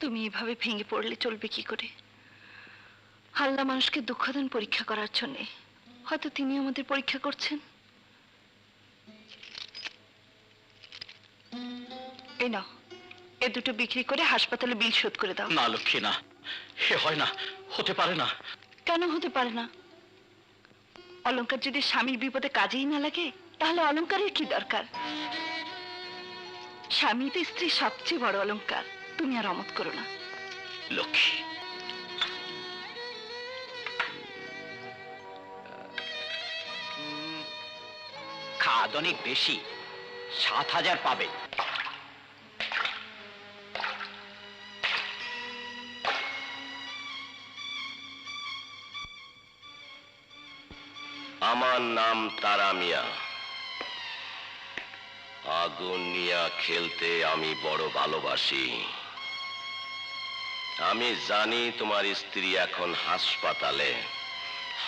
তুমি এভাবে ভেঙে পড়লে চলবে কি করে? আল্লাহ মানুষকে দুঃখ দেন পরীক্ষা করার জন্য। হয়তো তিনি আমাদের পরীক্ষা করছেন। এই নাও, এ দুটো বিক্রি করে হাসপাতালে বিল শোধ করে দাও। না লক্ষ্মী, না, এ হয় না, হতে পারে না। কেন হতে পারে না? অলংকার যদি স্বামীর বিপদে কাজেই না লাগে, তাহলে অলংকারের কি দরকার? স্বামী তো স্ত্রীর সবচেয়ে বড় অলংকার। তুমি আর অমত করো না। লক্ষ্মী, খাদ অনেক বেশি, 7,000 পাবে। আমার নাম তারা মিয়া। আগুন নিয়ে খেলতে আমি বড় ভালোবাসি। আমি জানি তোমার স্ত্রী এখন হাসপাতালে।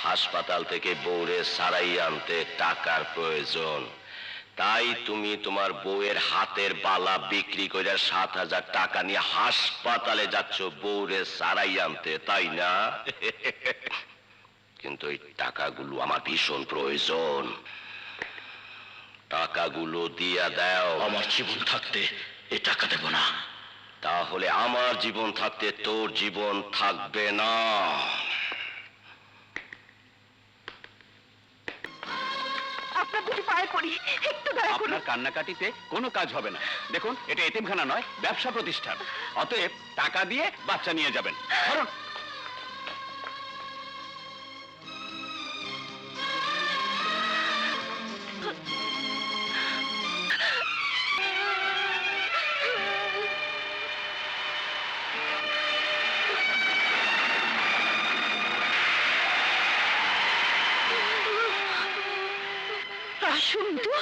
হাসপাতাল থেকে বউরে সারাই আনতে টাকার প্রয়োজন। তাই তুমি তোমার বউয়ের হাতের বালা বিক্রি করে 7,000 টাকা নিয়ে হাসপাতালে যাচ্ছ বউরে সারাই আনতে, তাই না? কিন্তু এই টাকাগুলো আমার ভীষণ প্রয়োজন। টাকাগুলো দিয়া দাও। আমার জীবন থাকতে এ টাকা দেব না। তাহলে আমার জীবন থাকতে তোর জীবন থাকবে না। আপনার দুটি পায়ে পড়ি, একটু দয়া করুন। আপনার কান্নাকাটিতে কোনো কাজ হবে না। দেখুন, এটা এতিমখানা নয়, ব্যবসা প্রতিষ্ঠান। অতএব টাকা দিয়ে বাচ্চা নিয়ে যাবেন। কারণ শুনি তো,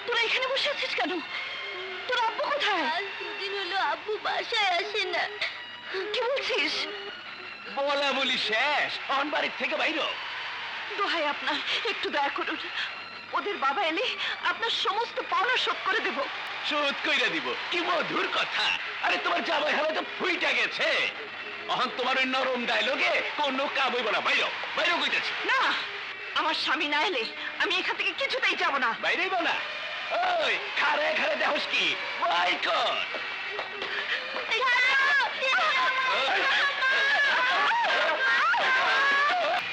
তোরা এখানে বসে আছিস কেন? তোর আব্বু কোথায়? আজ দুদিন হলো আব্বু বাসায় আসে না। কি বলছিস? বলা বলি শেষ, অন বাড়ির থেকে বাইর। দোহাই আপনার, একটু দয়া করুন। ওদের বাবা এলে আপনার সমস্ত পাওনা শোধ করে দেব। শোধ কইরা দিব? কি মধুর কথা। আরে তোমার জামাই খালা তো ফুইটা গেছে। অহন তোমার ওই নরম ডায়লগে কোনো কাম হইব না। বাইর বাইর কইতেছি। না, আমার স্বামী না এলে আমি এখান থেকে কিছুতেই যাব না। বাইরেই না। ওই খারে খারে দেহস কি বাই কর।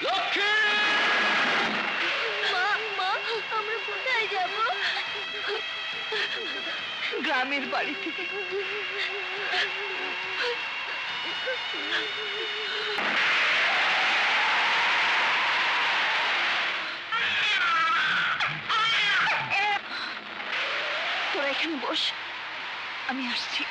লক্ষ্মী, মা মা, আমরা কোথায় যাব? গ্রামের বাড়ি থেকে। তোরা এখানে বস, আমি আসছি।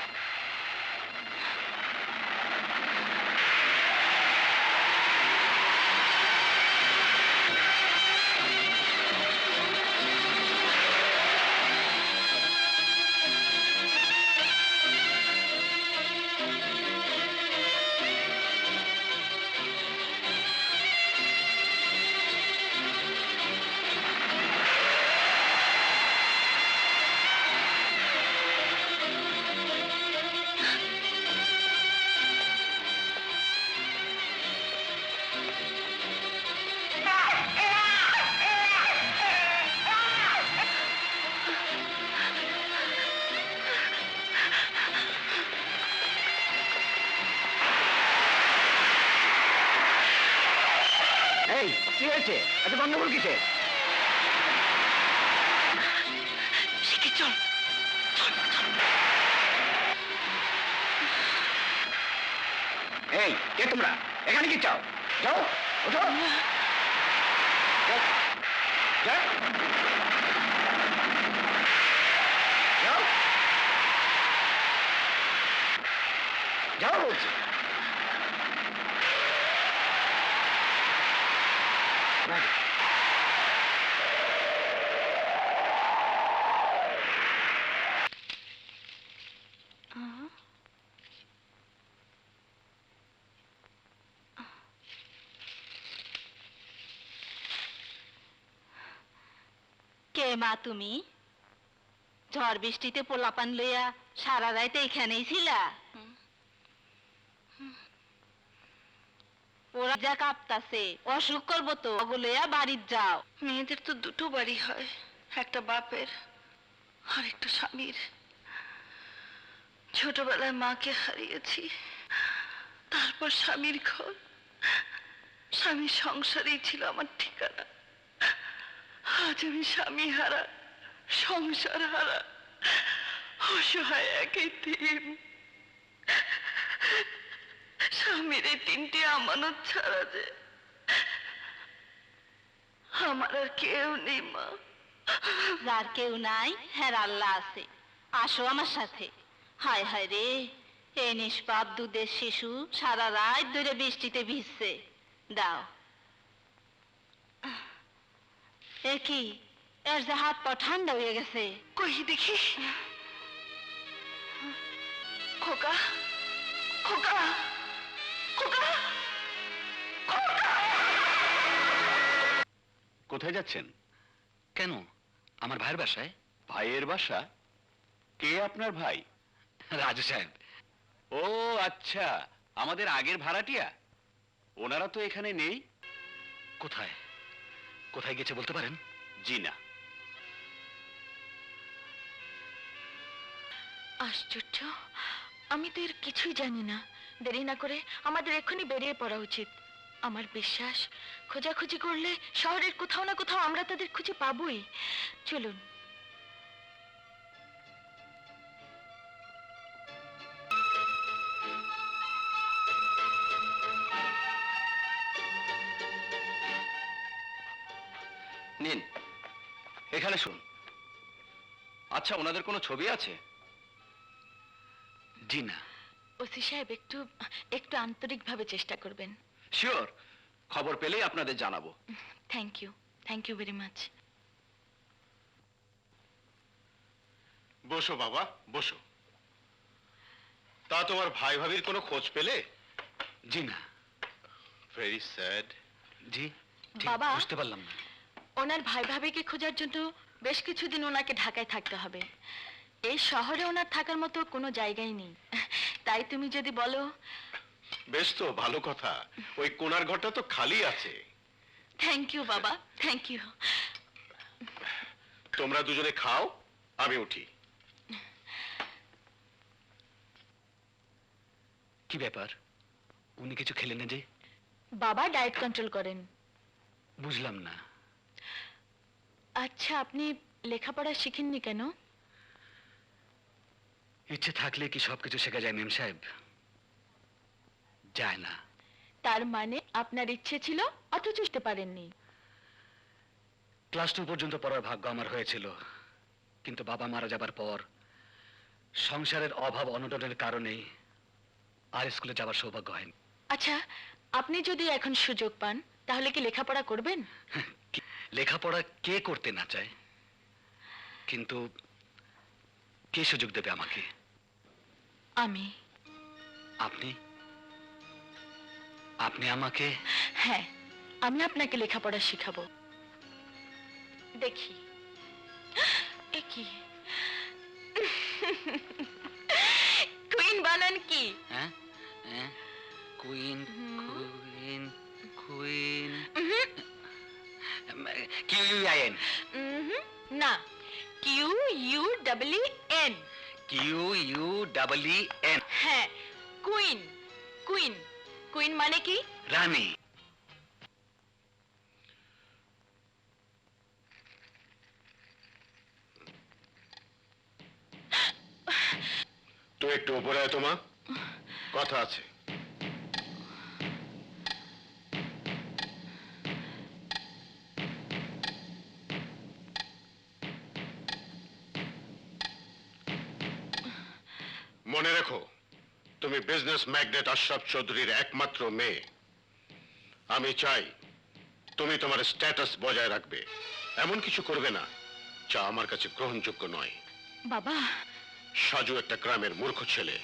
এই কি হয়েছে? আচ্ছা গন্ডগোল কিসে? শিখে চল। এই কে তোমরা? এখানে কি চাও? যাও, ওঠো। যাও, যাও। যাও, যাও বলছি। কে মা তুমি? ঝড় বৃষ্টিতে পোলাপান লইয়া সারা রাইতে এখানেই ছিলা? ওরা যা কাঁপতাছে অসুখ করবো তো ওগুলোয়া বাড়ির যাও। মেয়েদের তো দুটো বাড়ি হয়, একটা বাপের আর একটা স্বামীর। ছোটবেলায় মাকে হারিয়েছি, তারপর স্বামীর ঘর, স্বামীর সংসারেই ছিল আমার ঠিকানা। আজ আমি স্বামী হারা, সংসার হারা, অসহায় এক এতিম। স্বামীর এই তিনটি আমানত ছাড়া যে আমার আর কেউ নেই মা। যার কেউ নাই হ্যাঁ আল্লাহ আছে, আসো আমার সাথে। হায় হায় রে, এ নিষ্পাপ দুধের শিশু সারা রাত ধরে বৃষ্টিতে ভিজছে। দাও। এ কি, এর যে হাত পা ঠান্ডা হয়ে গেছে। কই দেখি। খোকা, খোকা, খোকা, খোকা! কোথায় যাচ্ছেন? কেন, আমার ভাইয়ের বাসায়। ভাইয়ের বাসা? কে আপনার ভাই? রাজু সাহেব। ও আচ্ছা, আমাদের আগের ভাড়াটিয়া। ওনারা তো এখানে নেই। কোথায় কোথায় গেছে বলতে পারেন? জি না। আশ্চর্য, আমি তো এর কিছুই জানি না। দেরি না করে আমাদের এক্ষুনি বেরিয়ে পড়া উচিত। আমার বিশ্বাস, খোঁজাখুঁজি করলে শহরের কোথাও না কোথাও আমরা তাদের খুঁজে পাবোই। চলুন। নিন, এখানে শুন। আচ্ছা, ওনাদের কোনো ছবি আছে? জি না। ওসি সাহেব, একটু একটু আন্তরিকভাবে চেষ্টা করবেন। শিওর, খবর পেলেই আপনাদের জানাবো। Thank you very much. বসো বাবা, বসো। তা তোমার ভাই ভাবির কোনো খোঁজ পেলে? জি না। Very sad. জি, বাবা। বুঝতে পারলাম না। ওনার ভাই ভাবিকে খোঁজার জন্য বেশ কিছুদিন ওনাকে ঢাকায় থাকতে হবে। এই শহরে ওনার থাকার মতো কোনো জায়গাই নেই। তাই তুমি যদি বলো। বেশ তো ভালো কথা, ওই কোণার ঘরটা তো খালি আছে। থ্যাংক ইউ বাবা, থ্যাংক ইউ। তোমরা দুজনে খাও, আমি উঠি। কি ব্যাপার, উনি কিছু খেলেন না যে? বাবা ডায়েট কন্ট্রোল করেন। বুঝলাম না। আচ্ছা, আপনি লেখাপড়া শিখেননি কেন? ইচ্ছে থাকলে কি সবকিছু শেখা যায় মেম সাহেব? যায় না। তার মানে আপনার ইচ্ছে ছিল অথচ শিখতে পারেননি। ক্লাস 2 পর্যন্ত পড়ার ভাগ্য আমার হয়েছিল, কিন্তু বাবা মারা যাবার পর সংসারের অভাব অনটনের কারণে আর স্কুলে যাবার সৌভাগ্য হয়নি। আচ্ছা, আপনি যদি এখন সুযোগ পান তাহলে কি লেখাপড়া করবেন? লেখাপড়া কে করতে না চায়, কিন্তু কে সুযোগ দেবে আমাকে? আমি। আপনি? আপনি আমাকে? হ্যাঁ, আমি আপনাকে লেখাপড়া শিখাবো। দেখি এ কি কুইন বানান কি? হ্যাঁ, হ্যাঁ, কুইন, কুইন, কুইন, কিউইএন, না, QUEEN। QUEEN। হ্যাঁ, কুইন। কুইন, কুইন মানে কি? রানী। তো একটু উপরে আয় তোমা, কথা আছে। মনে রেখো, তুমি বিজনেস ম্যাগনেট আশরাফ চৌধুরীর একমাত্র মেয়ে। আমি চাই তুমি তোমার স্ট্যাটাস বজায় রাখবে, এমন কিছু করবে না যা আমার কাছে গ্রহণযোগ্য নয়। বাবা। সাজু একটা গ্রামের মূর্খ ছেলে,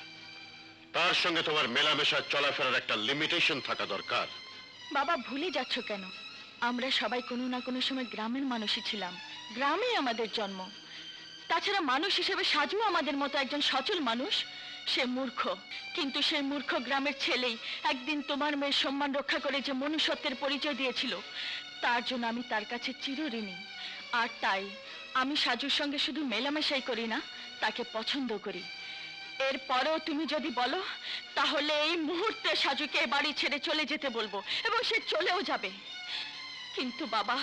তার সঙ্গে তোমার মেলামেশা চলাফেরার একটা লিমিটেশন থাকা দরকার। বাবা, ভুলে যাচ্ছ কেন? আমরা সবাই কোনো না কোনো সময় গ্রামের মানুষই ছিলাম। গ্রামে আমাদের জন্ম। তাছাড়া মানুষ হিসেবে সাজু আমাদের মতো একজন সচল মানুষ। সে মূর্খ, কিন্তু সেই মূর্খ গ্রামের ছেলেই একদিন তোমার মেয়ের সম্মান রক্ষা করে যে মনুষ্যত্বের পরিচয় দিয়েছিল, তার জন্য আমি তার কাছে চিরঋণী। আর তাই আমি সাজুর সঙ্গে শুধু মেলামেশাই করি না, তাকে পছন্দ করি। এরপরেও তুমি যদি বলো, তাহলে এই মুহূর্তে সাজুকে এ বাড়ি ছেড়ে চলে যেতে বলবো, এবং সে চলেও যাবে। কিন্তু বাবা,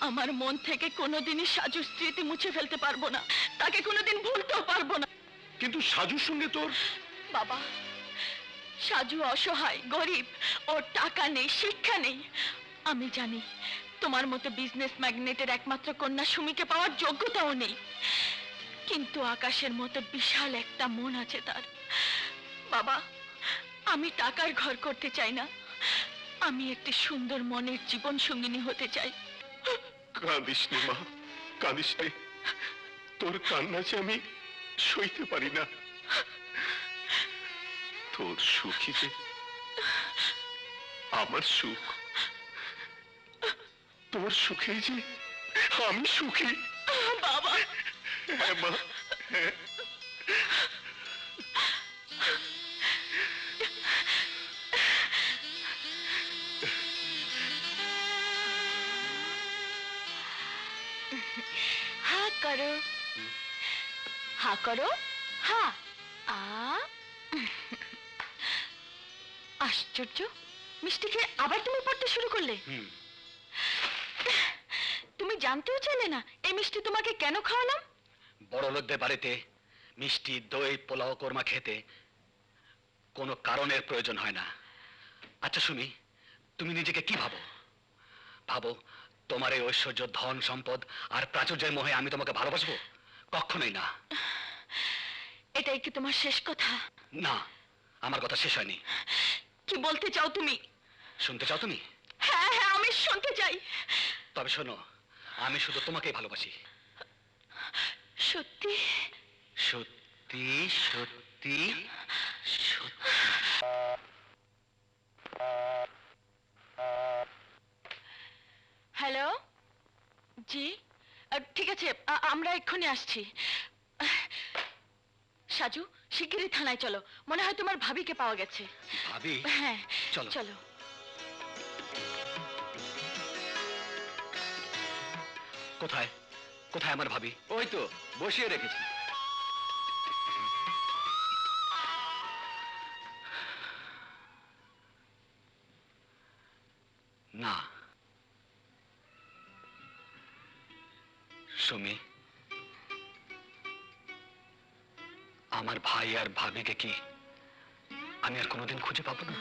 আমার মন থেকে কোনোদিনই সাজুর স্মৃতি মুছে ফেলতে পারবো না, তাকে কোনোদিন ভুলতেও পারবো না। কিন্তু সাজুর সঙ্গে তোর বাবা, সাজু অসহায়, গরিব, ওর টাকা নেই, শিক্ষা নেই। আমি জানি তোমার মতো বিজনেস ম্যাগনেটের একমাত্র কন্যা সুমিকে পাওয়ার যোগ্যতাও নেই, কিন্তু আকাশের মতো বিশাল একটা মন আছে তার। বাবা, আমি টাকার ঘর করতে চাই না, আমি একটি সুন্দর মনের জীবন সঙ্গিনী হতে চাই। কাঁদিস নে মা, কাঁদিস নে। তোর কান্না যে আমি সইতে পারি না। তোর সুখী যে আমার সুখ, তোর সুখে যে আমি সুখী। বাবা, হ্যাঁ মা, হ্যাঁ। হা করো, হা করো, হা। আ আশ্চর্য, মিষ্টি খেয়ে আবার তুমি পড়তে শুরু করলে। তুমি জানতেও চাইলে না এই মিষ্টি তোমাকে কেন খাওয়ালাম? বড় লোকদের বাড়িতে মিষ্টি, দই, পোলাও, কোরমা খেতে কোনো কারণের প্রয়োজন হয় না। আচ্ছা সুমি, তুমি নিজেকে কি ভাবো? ভাবো তোমার এই ঐশ্বর্য, ধন সম্পদ আর প্রাচুর্যের মোহে আমি তোমাকে ভালোবাসবো? কখনোই না। এটাই কি তোমার শেষ কথা? না, আমার কথা শেষ হয়নি। কি বলতে চাও তুমি? শুনতে চাও তুমি? হ্যাঁ হ্যাঁ, আমি শুনতে চাই। তবে শোনো, আমি শুধু তোমাকেই ভালোবাসি। সত্যি? সত্যি সত্যি সত্যি। হ্যালো, জি, ঠিক আছে, আমরা এক্ষুনি আসছি। সাজু, শিগগিরই থানায় চলো, মনে হয় তোমার ভাবিকে পাওয়া গেছে। ভাবি? হ্যাঁ, চলো। চলো। কোথায় কোথায় আমার ভাবি? ওই তো বসিয়ে রেখেছি। না সুমি, আমার ভাই আর ভাবিকে কি আমি আর কোনোদিন খুঁজে পাবো না?